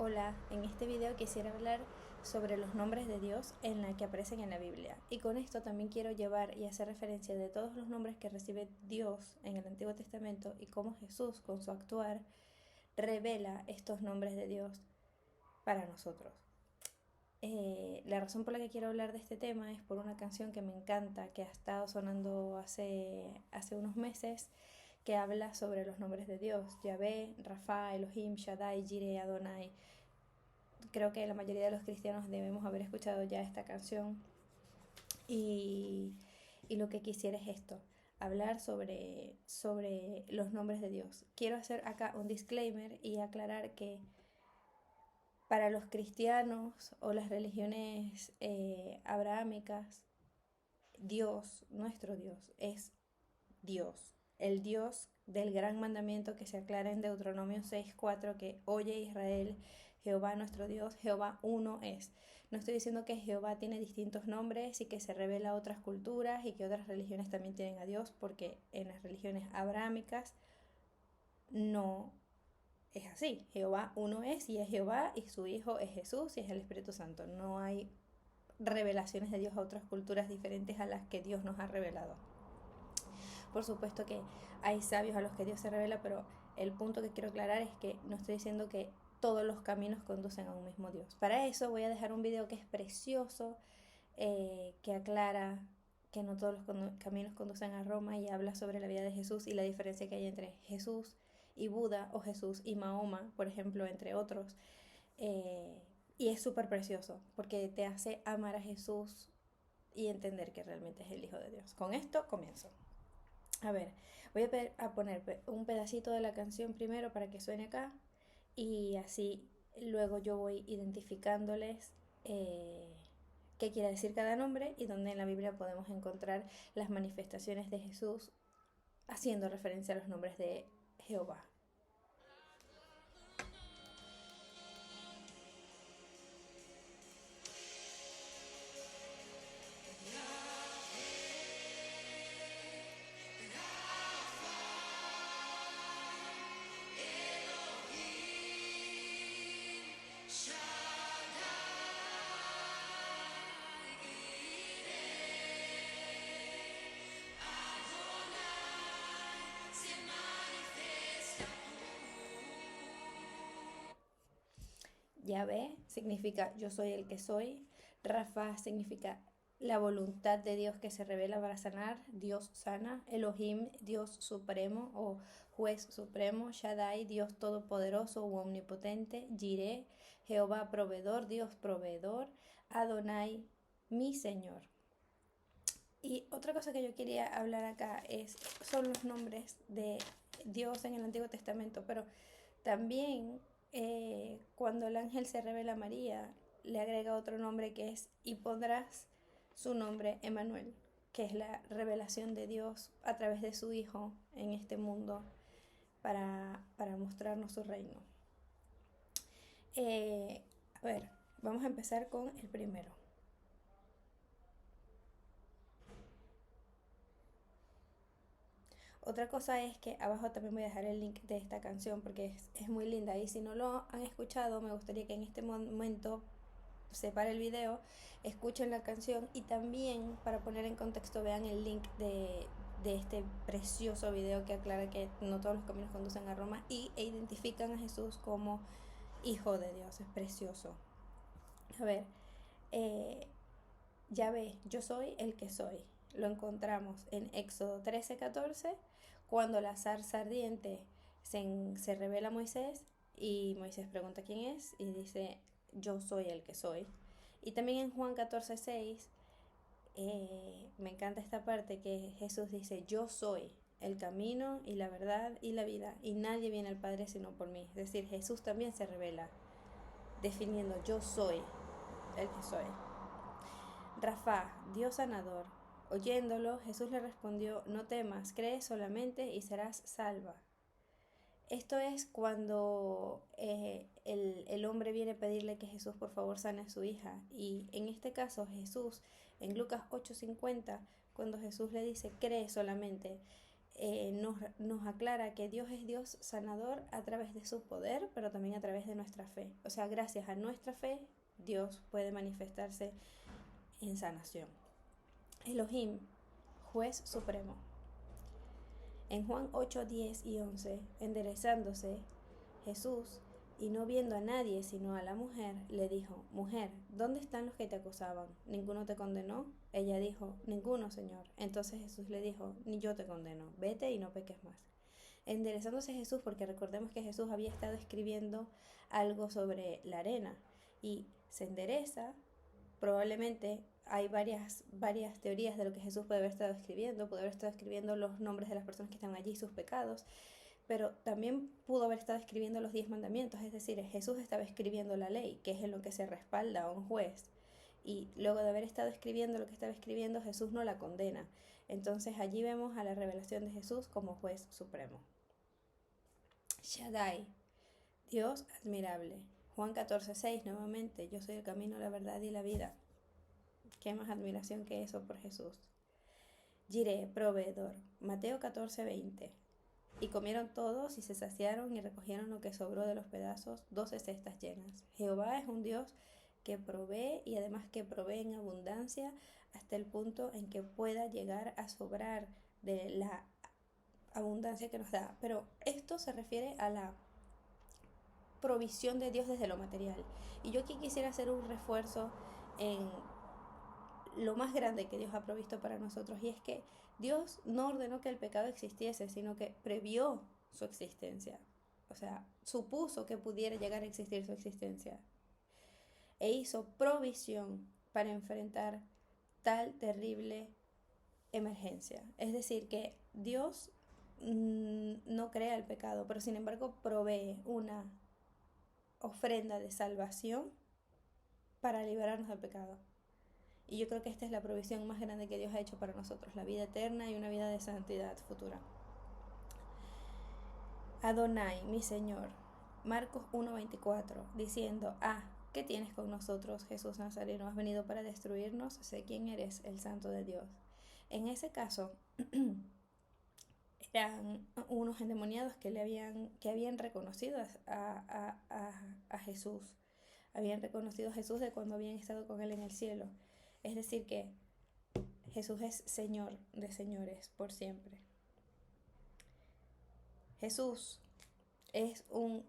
Hola, en este video quisiera hablar sobre los nombres de Dios en la que aparecen en la Biblia. Y con esto también quiero llevar y hacer referencia de todos los nombres que recibe Dios en el Antiguo Testamento y cómo Jesús, con su actuar, revela estos nombres de Dios para nosotros. La razón por la que quiero hablar de este tema es por una canción que me encanta, que ha estado sonando hace unos meses, que habla sobre los nombres de Dios: Yahvé, Rafa, Elohim, Shaddai, Jireh, Adonai. Creo que la mayoría de los cristianos debemos haber escuchado ya esta canción y, y lo que quisiera es esto: hablar sobre los nombres de Dios. Quiero hacer acá un disclaimer y aclarar que para los cristianos o las religiones abrahámicas, Dios, nuestro Dios, es Dios, el Dios del gran mandamiento que se aclara en Deuteronomio 6:4, que oye Israel, Jehová nuestro Dios, Jehová uno es. No estoy diciendo que Jehová tiene distintos nombres y que se revela a otras culturas y que otras religiones también tienen a Dios, porque en las religiones abrahámicas no es así. Jehová uno es y es Jehová, y su Hijo es Jesús y es el Espíritu Santo. No hay revelaciones de Dios a otras culturas diferentes a las que Dios nos ha revelado. Por supuesto que hay sabios a los que Dios se revela, pero el punto que quiero aclarar es que no estoy diciendo que todos los caminos conducen a un mismo Dios. Para eso voy a dejar un video que es precioso, que aclara que no todos los caminos conducen a Roma, y habla sobre la vida de Jesús y la diferencia que hay entre Jesús y Buda, o Jesús y Mahoma, por ejemplo, entre otros. Y es súper precioso porque te hace amar a Jesús y entender que realmente es el Hijo de Dios. Con esto comienzo. A ver, voy a poner un pedacito de la canción primero para que suene acá, y así luego yo voy identificándoles qué quiere decir cada nombre y dónde en la Biblia podemos encontrar las manifestaciones de Jesús haciendo referencia a los nombres de Jehová. Yahvé significa yo soy el que soy. Rafa significa la voluntad de Dios que se revela para sanar. Dios sana. Elohim, Dios supremo o juez supremo. Shaddai, Dios todopoderoso u omnipotente. Jireh, Jehová proveedor, Dios proveedor. Adonai, mi Señor. Y otra cosa que yo quería hablar acá son los nombres de Dios en el Antiguo Testamento, pero también cuando el ángel se revela a María, le agrega otro nombre, que es: y pondrás su nombre Emmanuel, que es la revelación de Dios a través de su Hijo en este mundo para mostrarnos su reino. A ver, vamos a empezar con el primero. Otra cosa es que abajo también voy a dejar el link de esta canción porque es muy linda, y si no lo han escuchado, me gustaría que en este momento se pare el video, escuchen la canción, y también, para poner en contexto, vean el link de este precioso video que aclara que no todos los caminos conducen a Roma e identifican a Jesús como Hijo de Dios. Es precioso. A ver, Yahvé, yo soy el que soy. Lo encontramos en Éxodo 13:14, cuando la zarza ardiente se revela a Moisés, y Moisés pregunta quién es y dice: yo soy el que soy. Y también en Juan 14:6, me encanta esta parte que Jesús dice: yo soy el camino y la verdad y la vida, y nadie viene al Padre sino por mí. Es decir, Jesús también se revela definiendo: yo soy el que soy. Rafa, Dios sanador. Oyéndolo, Jesús le respondió: no temas, cree solamente y serás salva. Esto es cuando el hombre viene a pedirle que Jesús por favor sane a su hija. Y en este caso Jesús, en Lucas 8:50, cuando Jesús le dice: cree solamente, nos aclara que Dios es Dios sanador a través de su poder, pero también a través de nuestra fe. O sea, gracias a nuestra fe, Dios puede manifestarse en sanación. Elohim, juez supremo. En Juan 8, 10 y 11, enderezándose Jesús y no viendo a nadie sino a la mujer, le dijo: Mujer, ¿dónde están los que te acusaban? ¿Ninguno te condenó? Ella dijo: Ninguno, Señor. Entonces Jesús le dijo: Ni yo te condeno, vete y no peques más. Enderezándose Jesús, porque recordemos que Jesús había estado escribiendo algo sobre la arena y se endereza. Probablemente hay varias teorías de lo que Jesús puede haber estado escribiendo. Puede haber estado escribiendo los nombres de las personas que estaban allí, sus pecados, pero también pudo haber estado escribiendo los 10 mandamientos. Es decir, Jesús estaba escribiendo la ley, que es en lo que se respalda a un juez. Y luego de haber estado escribiendo lo que estaba escribiendo, Jesús no la condena. Entonces allí vemos a la revelación de Jesús como juez supremo. Shaddai, Dios admirable. Juan 14:6, nuevamente: yo soy el camino, la verdad y la vida. ¿Qué más admiración que eso por Jesús? Jireh, proveedor. Mateo 14:20. Y comieron todos y se saciaron y recogieron lo que sobró de los pedazos, 12 cestas llenas. Jehová es un Dios que provee, y además que provee en abundancia hasta el punto en que pueda llegar a sobrar de la abundancia que nos da. Pero esto se refiere a la provisión de Dios desde lo material. Y yo aquí quisiera hacer un refuerzo en lo más grande que Dios ha provisto para nosotros, y es que Dios no ordenó que el pecado existiese, sino que previó su existencia. O sea, supuso que pudiera llegar a existir su existencia e hizo provisión para enfrentar tal terrible emergencia. Es decir, que Dios no crea el pecado, pero sin embargo provee una ofrenda de salvación para liberarnos del pecado. Y yo creo que esta es la provisión más grande que Dios ha hecho para nosotros, la vida eterna y una vida de santidad futura. Adonai, mi Señor. Marcos 1:24, diciendo: ¿qué tienes con nosotros, Jesús Nazareno? ¿Has venido para destruirnos? Sé quién eres, el Santo de Dios. En ese caso, eran unos endemoniados que habían reconocido a Jesús. Habían reconocido a Jesús de cuando habían estado con él en el cielo. Es decir, que Jesús es Señor de señores por siempre. Jesús es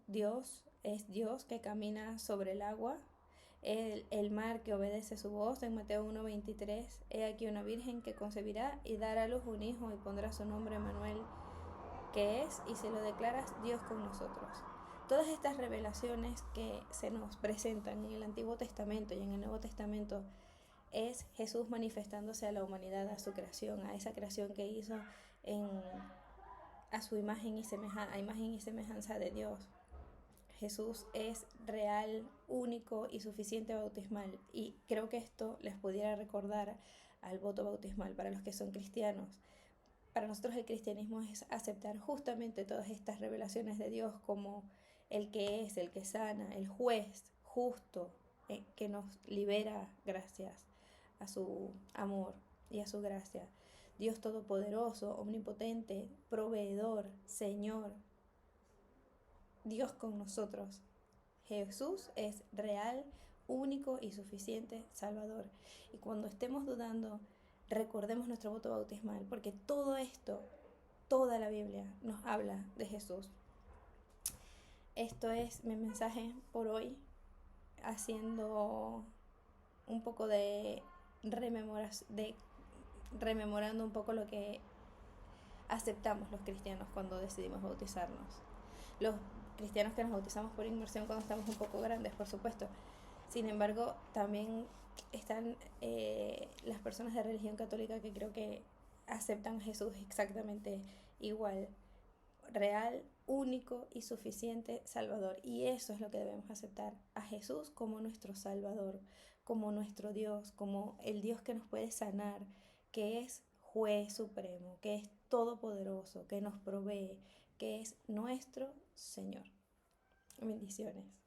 Dios que camina sobre el agua, el mar que obedece su voz. En Mateo 1:23, he aquí una virgen que concebirá y dará a luz un hijo y pondrá su nombre Emmanuel, que es, y se lo declaras, Dios con nosotros. Todas estas revelaciones que se nos presentan en el Antiguo Testamento y en el Nuevo Testamento es Jesús manifestándose a la humanidad, a su creación, a esa creación que hizo a su imagen y semejanza de Dios. Jesús es real, único y suficiente bautismal, y creo que esto les pudiera recordar al voto bautismal para los que son cristianos. Para nosotros el cristianismo es aceptar justamente todas estas revelaciones de Dios como el que es, el que sana, el juez justo, que nos libera gracias a su amor y a su gracia. Dios todopoderoso, omnipotente, proveedor, Señor, Dios con nosotros. Jesús es real, único y suficiente Salvador. Y cuando estemos dudando, recordemos nuestro voto bautismal, porque todo esto, toda la Biblia nos habla de Jesús. Esto es mi mensaje por hoy, haciendo un poco de rememorando un poco lo que aceptamos los cristianos cuando decidimos bautizarnos. Los cristianos que nos bautizamos por inmersión cuando estamos un poco grandes, por supuesto. Sin embargo, también están las personas de religión católica que creo que aceptan a Jesús exactamente igual, real, único y suficiente Salvador. Y eso es lo que debemos aceptar, a Jesús como nuestro Salvador, como nuestro Dios, como el Dios que nos puede sanar, que es juez supremo, que es todopoderoso, que nos provee, que es nuestro Señor. Bendiciones.